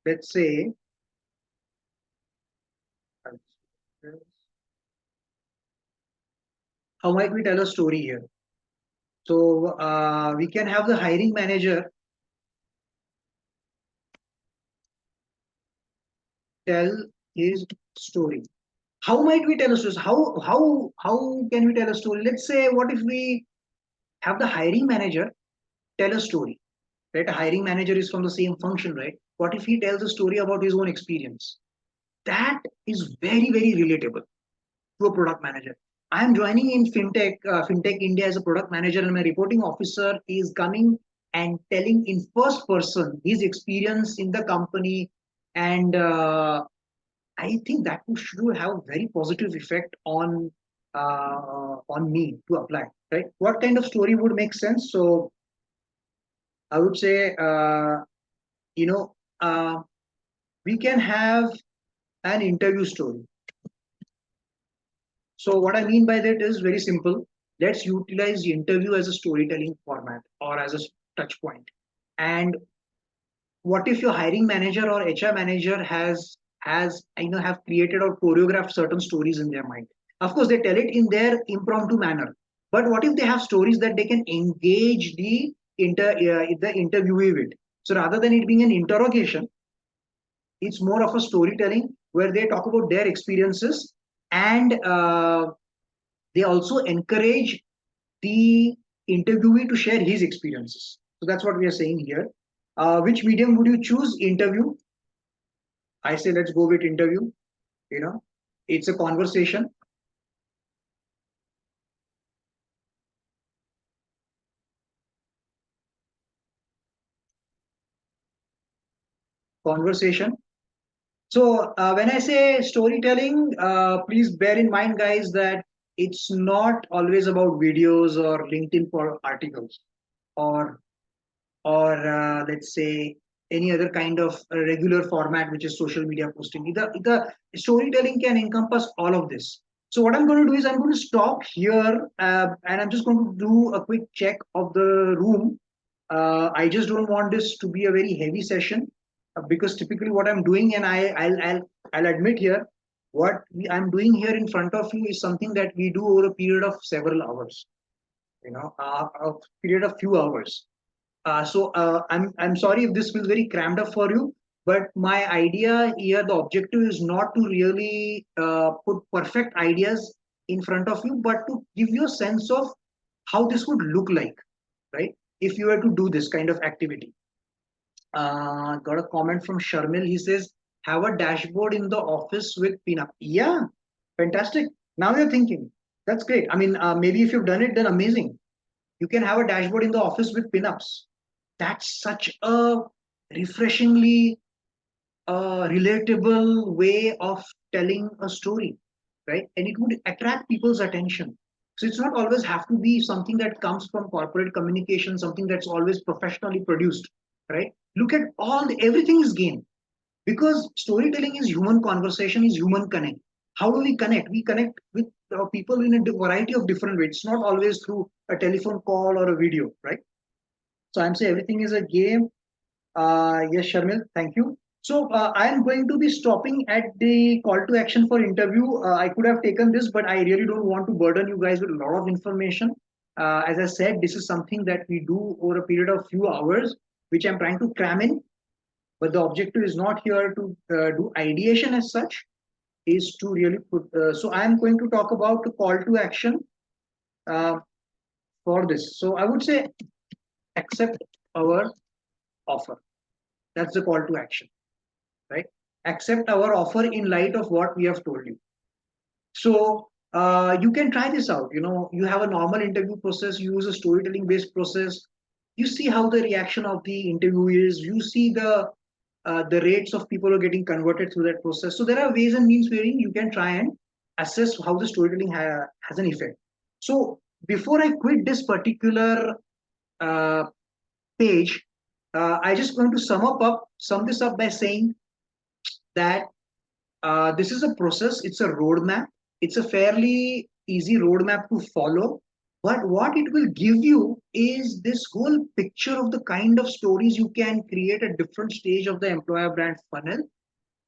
let's say how might we tell a story here? So we can have the hiring manager tell his story. How might we tell a story? How can we tell a story? Let's say, what if we have the hiring manager tell a story? Right, a hiring manager is from the same function, right? What if he tells a story about his own experience? That is very, very relatable to a product manager. I am joining in fintech India as a product manager, and my reporting officer is coming and telling in first person his experience in the company, and I think that should have a very positive effect on me to apply. Right? What kind of story would make sense? So I would say, you know, uh, we can have an interview story. So what I mean by that is very simple. Let's utilize the interview as a storytelling format or as a touch point. And what if your hiring manager or HR manager has have created or choreographed certain stories in their mind? Of course, they tell it in their impromptu manner. But what if they have stories that they can engage the interviewee with? So rather than it being an interrogation, it's more of a storytelling where they talk about their experiences, and they also encourage the interviewee to share his experiences. So that's what we are saying here. Which medium would you choose? Interview. I say let's go with interview. You know, it's a conversation. Conversation. So when I say storytelling, please bear in mind, guys, that it's not always about videos or LinkedIn for articles, or let's say any other kind of regular format which is social media posting. The storytelling can encompass all of this. So what I'm going to do is I'm going to stop here, and I'm just going to do a quick check of the room. I just don't want this to be a very heavy session, because typically what I'm doing, and I'll admit here, I'm doing here in front of you is something that we do over a period of several hours, a period of few hours. So I'm sorry if this feels very crammed up for you, but my idea here, the objective is not to really put perfect ideas in front of you, but to give you a sense of how this would look like, right? If you were to do this kind of activity. Got a comment from Sharmil. He says, have a dashboard in the office with pinup. Yeah, fantastic. Now you're thinking. That's great. I mean, maybe if you've done it, then amazing. You can have a dashboard in the office with pinups. That's such a refreshingly relatable way of telling a story, right? And it would attract people's attention. So it's not always have to be something that comes from corporate communication, something that's always professionally produced, right? Look at everything is game, because storytelling is human conversation, is human connect. How do we connect? We connect with people in a variety of different ways. It's not always through a telephone call or a video, right? So I'm saying everything is a game. Yes, Sharmil, thank you. So I am going to be stopping at the call to action for interview. I could have taken this, but I really don't want to burden you guys with a lot of information. As I said, this is something that we do over a period of few hours, which I'm trying to cram in. But the objective is not here to do ideation as such, is to really put. So I am going to talk about the call to action uh, for this. So I would say accept our offer. That's the call to action, right? Accept our offer in light of what we have told you. So you can try this out. You have a normal interview process, you use a storytelling based process. You see how the reaction of the interview is. You see the rates of people who are getting converted through that process. So there are ways and means wherein you can try and assess how the storytelling has an effect. So before I quit this particular uh, page, I just going to sum this up by saying that this is a process, it's a roadmap, it's a fairly easy roadmap to follow. But what it will give you is this whole picture of the kind of stories you can create at different stage of the employer brand funnel.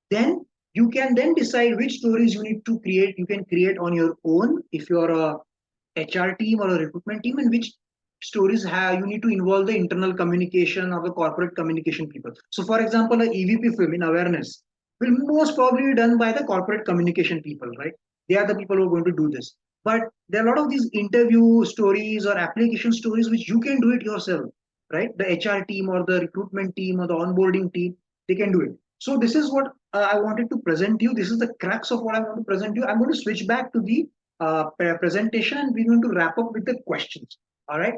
Then you can then decide which stories you need to create. You can create on your own if you're a HR team or a recruitment team, and which stories have, you need to involve the internal communication or the corporate communication people. So for example, a EVP film in awareness will most probably be done by the corporate communication people, right? They are the people who are going to do this. But there are a lot of these interview stories or application stories which you can do it yourself, right? The HR team or the recruitment team or the onboarding team, they can do it. So this is what I wanted to present you. This is the crux of what I want to present you. I'm going to switch back to the presentation, and we're going to wrap up with the questions. All right.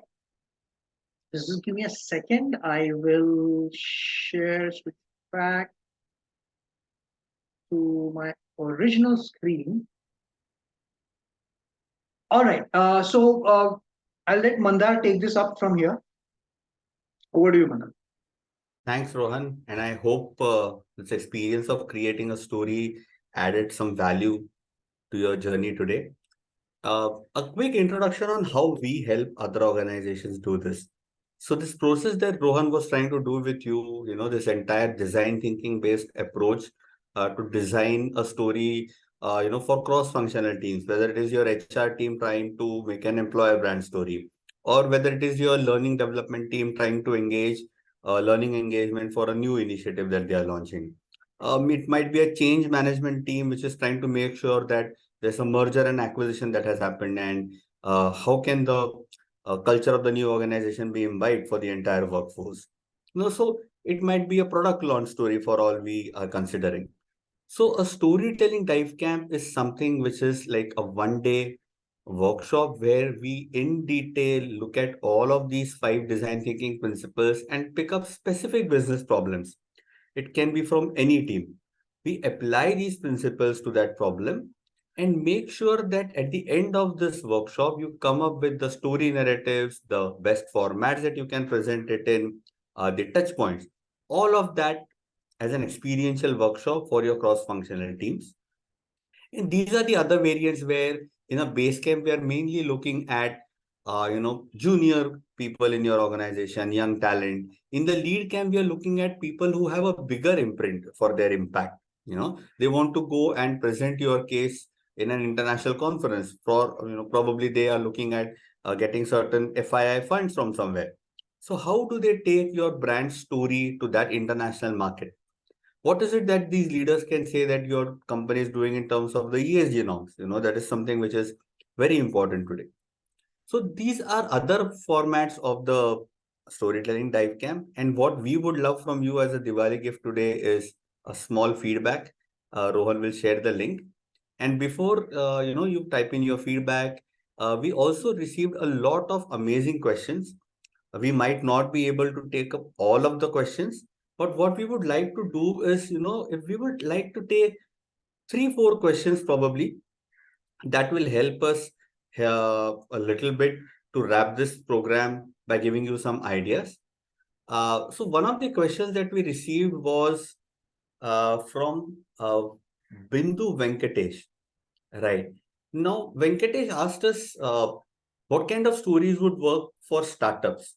Just give me a second. I will switch back to my original screen. All right. I'll let Mandar take this up from here. Over to you, Mandar. Thanks, Rohan. And I hope this experience of creating a story added some value to your journey today. A quick introduction on how we help other organizations do this. So this process that Rohan was trying to do with you, this entire design thinking based approach to design a story, for cross-functional teams, whether it is your HR team trying to make an employer brand story, or whether it is your learning development team trying to engage learning engagement for a new initiative that they are launching. It might be a change management team which is trying to make sure that there's a merger and acquisition that has happened, and how can the culture of the new organization be imbibed for the entire workforce. So it might be a product launch story for all we are considering. So a storytelling dive camp is something which is like a 1 day workshop where we in detail look at all of these 5 design thinking principles and pick up specific business problems. It can be from any team. We apply these principles to that problem and make sure that at the end of this workshop, you come up with the story narratives, the best formats that you can present it in, the touch points, all of that as an experiential workshop for your cross-functional teams. And these are the other variants where in a base camp, we are mainly looking at, junior people in your organization, young talent. In the lead camp, we are looking at people who have a bigger imprint for their impact. They want to go and present your case in an international conference for, probably they are looking at getting certain FII funds from somewhere. So how do they take your brand story to that international market? What is it that these leaders can say that your company is doing in terms of the ESG norms? That is something which is very important today. So these are other formats of the storytelling dive camp. And what we would love from you as a Diwali gift today is a small feedback. Rohan will share the link. And before you type in your feedback, we also received a lot of amazing questions. We might not be able to take up all of the questions, but what we would like to do is, if we would like to take 3, 4 questions probably, that will help us a little bit to wrap this program by giving you some ideas. So one of the questions that we received was from Bindu Venkatesh. Right. Now, Venkatesh asked us what kind of stories would work for startups.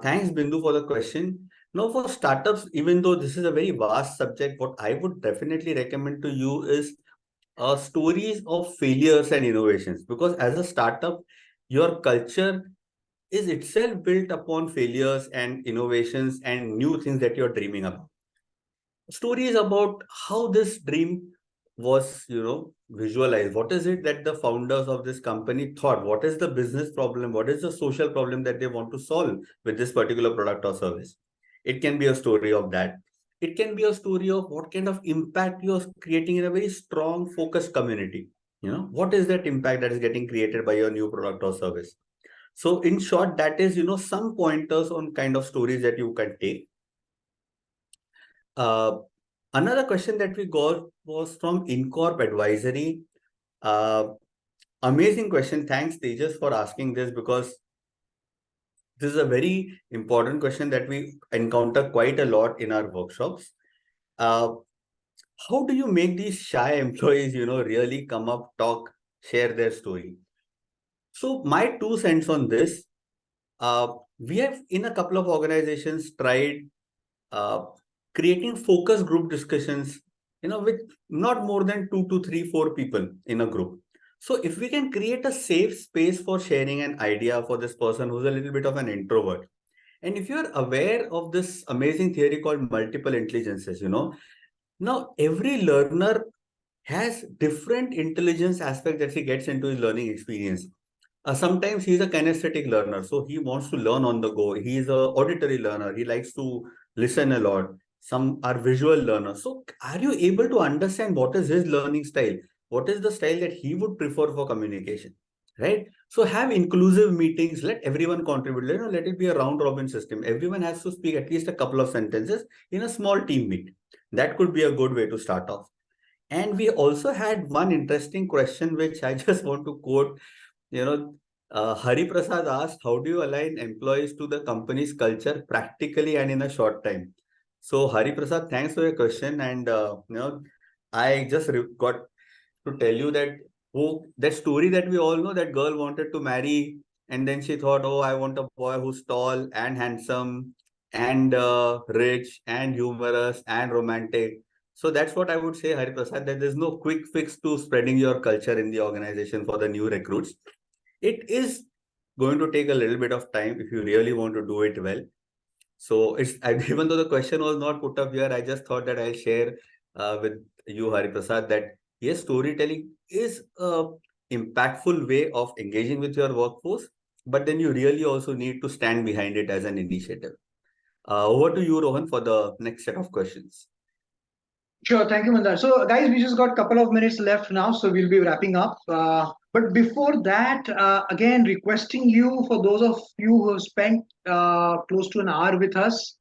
Thanks, Bindu, for the question. Now, for startups, even though this is a very vast subject, what I would definitely recommend to you is stories of failures and innovations. Because as a startup, your culture is itself built upon failures and innovations and new things that you're dreaming about. Stories about how this dream was, visualized. What is it that the founders of this company thought? What is the business problem? What is the social problem that they want to solve with this particular product or service? It can be a story of that. It can be a story of what kind of impact you're creating in a very strong, focused community. What is that impact that is getting created by your new product or service? So in short, that is, some pointers on kind of stories that you can take. Another question that we got was from Incorp Advisory. Amazing question. Thanks, Tejas, for asking this, because this is a very important question that we encounter quite a lot in our workshops. How do you make these shy employees, really come up, talk, share their story? So my 2 cents on this, we have in a couple of organizations tried creating focus group discussions, with not more than 2 to 3, 4 people in a group. So if we can create a safe space for sharing an idea for this person who's a little bit of an introvert, and if you're aware of this amazing theory called multiple intelligences, now every learner has different intelligence aspect that he gets into his learning experience. Sometimes he's a kinesthetic learner, so he wants to learn on the go. He's a auditory learner. He likes to listen a lot. Some are visual learners. So are you able to understand what is his learning style? What is the style that he would prefer for communication? Right? So have inclusive meetings. Let everyone contribute. Let it be a round robin system. Everyone has to speak at least a couple of sentences in a small team meet. That could be a good way to start off. And we also had one interesting question, which I just want to quote. Hari Prasad asked, how do you align employees to the company's culture practically and in a short time? So Hari Prasad, thanks for your question. And, I just got to tell you that that story that we all know, that girl wanted to marry and then she thought, oh, I want a boy who's tall and handsome and rich and humorous and romantic. So that's what I would say, Hari Prasad, that there's no quick fix to spreading your culture in the organization for the new recruits. It is going to take a little bit of time if you really want to do it well. So even though the question was not put up here, I just thought that I'll share with you, Hari Prasad, that yes, storytelling is a impactful way of engaging with your workforce, but then you really also need to stand behind it as an initiative. Over to you, Rohan, for the next set of questions. Sure, thank you, Mandar. So, guys, we just got a couple of minutes left now, so we'll be wrapping up. But before that, again, requesting you, for those of you who have spent close to an hour with us,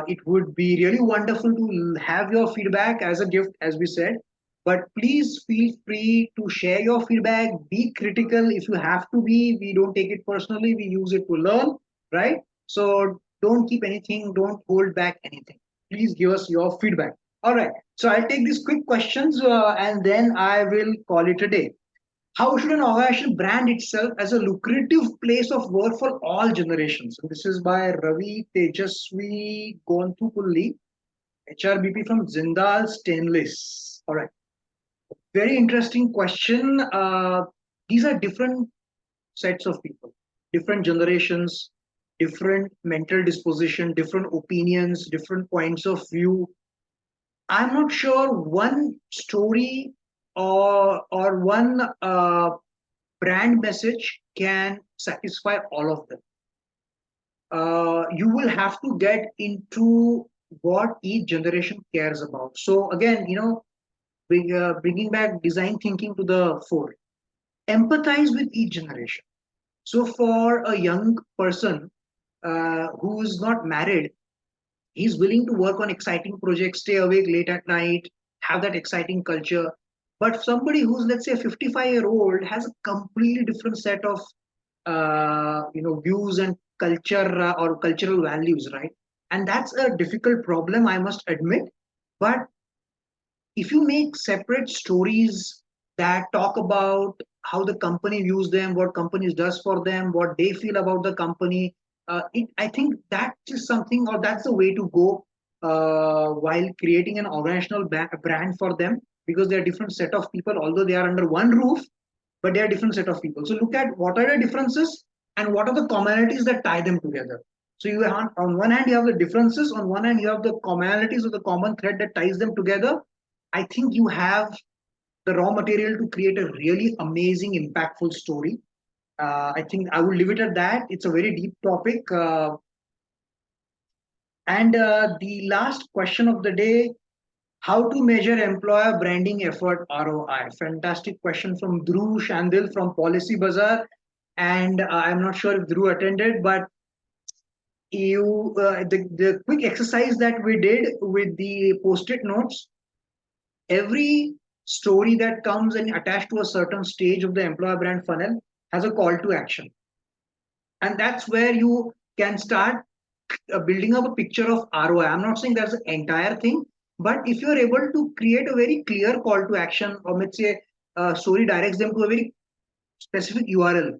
it would be really wonderful to have your feedback as a gift, as we said. But please feel free to share your feedback. Be critical if you have to be. We don't take it personally. We use it to learn, right? So don't keep anything. Don't hold back anything. Please give us your feedback. All right. So I'll take these quick questions and then I will call it a day. How should an organization brand itself as a lucrative place of work for all generations? So this is by Ravi Tejaswi Gontupulli, HRBP from Zindal Stainless. All right. Very interesting question. These are different sets of people, different generations, different mental disposition, different opinions, different points of view. I'm not sure one story or one brand message can satisfy all of them. You will have to get into what each generation cares about. So again, bringing back design thinking to the fore. Empathize with each generation. So for a young person who is not married, he's willing to work on exciting projects, stay awake late at night, have that exciting culture. But somebody who's, let's say, a 55-year-old has a completely different set of views and culture or cultural values, right? And that's a difficult problem, I must admit. But if you make separate stories that talk about how the company views them, what companies does for them, what they feel about the company, I think that is something, or that's the way to go while creating an organizational brand for them, because they are different set of people, although they are under one roof, but they are different set of people. So look at what are the differences and what are the commonalities that tie them together. So you have, on one hand, you have the differences. On one hand, you have the commonalities or the common thread that ties them together. I think you have the raw material to create a really amazing, impactful story. I think I will leave it at that. It's a very deep topic. And the last question of the day, how to measure employer branding effort ROI? Fantastic question from Dhruv Shandil from Policy Bazaar. And I'm not sure if Dhruv attended, but the quick exercise that we did with the post-it notes, every story that comes and attached to a certain stage of the employer brand funnel has a call to action. And that's where you can start building up a picture of ROI. I'm not saying that's the entire thing, but if you're able to create a very clear call to action, or let's say a story directs them to a very specific URL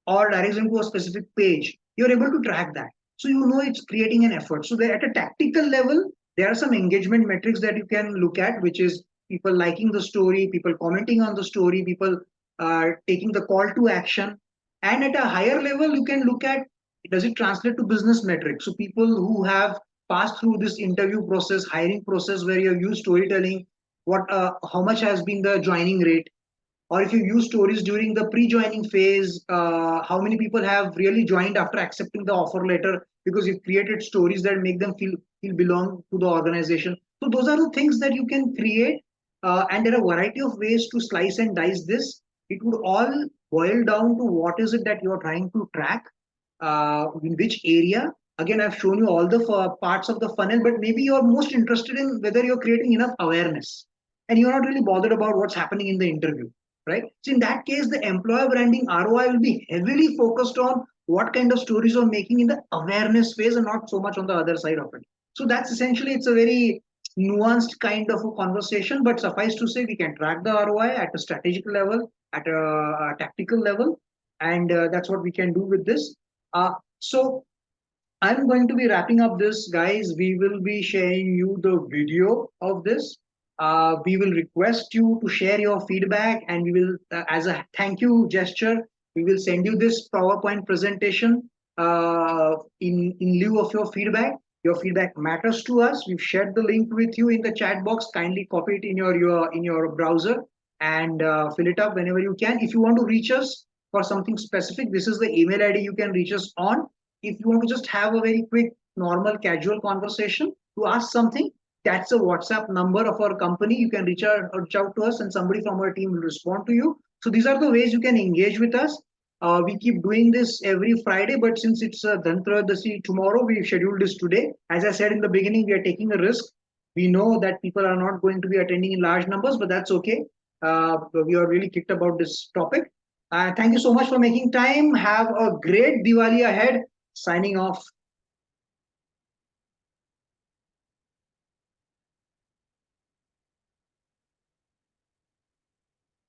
or directs them to a specific page, you're able to track that. So you know it's creating an effort. So at a tactical level, there are some engagement metrics that you can look at, which is people liking the story, people commenting on the story, people taking the call to action. And at a higher level, you can look at, does it translate to business metrics? So people who have passed through this interview process, hiring process, where you use storytelling, how much has been the joining rate? Or if you use stories during the pre-joining phase, how many people have really joined after accepting the offer letter because you've created stories that make them feel belong to the organization. So those are the things that you can create, and there are a variety of ways to slice and dice this. It would all boil down to what is it that you're trying to track, in which area. Again, I've shown you all the parts of the funnel, but maybe you're most interested in whether you're creating enough awareness and you're not really bothered about what's happening in the interview, right? So in that case, the employer branding ROI will be heavily focused on what kind of stories you're making in the awareness phase and not so much on the other side of it. So that's essentially, it's a very nuanced kind of a conversation, but suffice to say, we can track the ROI at a strategic level, at a tactical level, and that's what we can do with this. So I'm going to be wrapping up this, guys. We will be sharing you the video of this. We will request you to share your feedback, and we will, as a thank you gesture, we will send you this PowerPoint presentation in lieu of your feedback. Your feedback matters to us. We've shared the link with you in the chat box. Kindly copy it in your browser and fill it up whenever you can. If you want to reach us for something specific, this is the email ID you can reach us on. If you want to just have a very quick, normal, casual conversation to ask something, that's a WhatsApp number of our company. You can reach out to us, and somebody from our team will respond to you. So these are the ways you can engage with us. We keep doing this every Friday, but since it's Dhanteradasi tomorrow, we scheduled this today. As I said in the beginning, we are taking a risk. We know that people are not going to be attending in large numbers, but that's okay. We are really kicked about this topic. Thank you so much for making time. Have a great Diwali ahead. Signing off.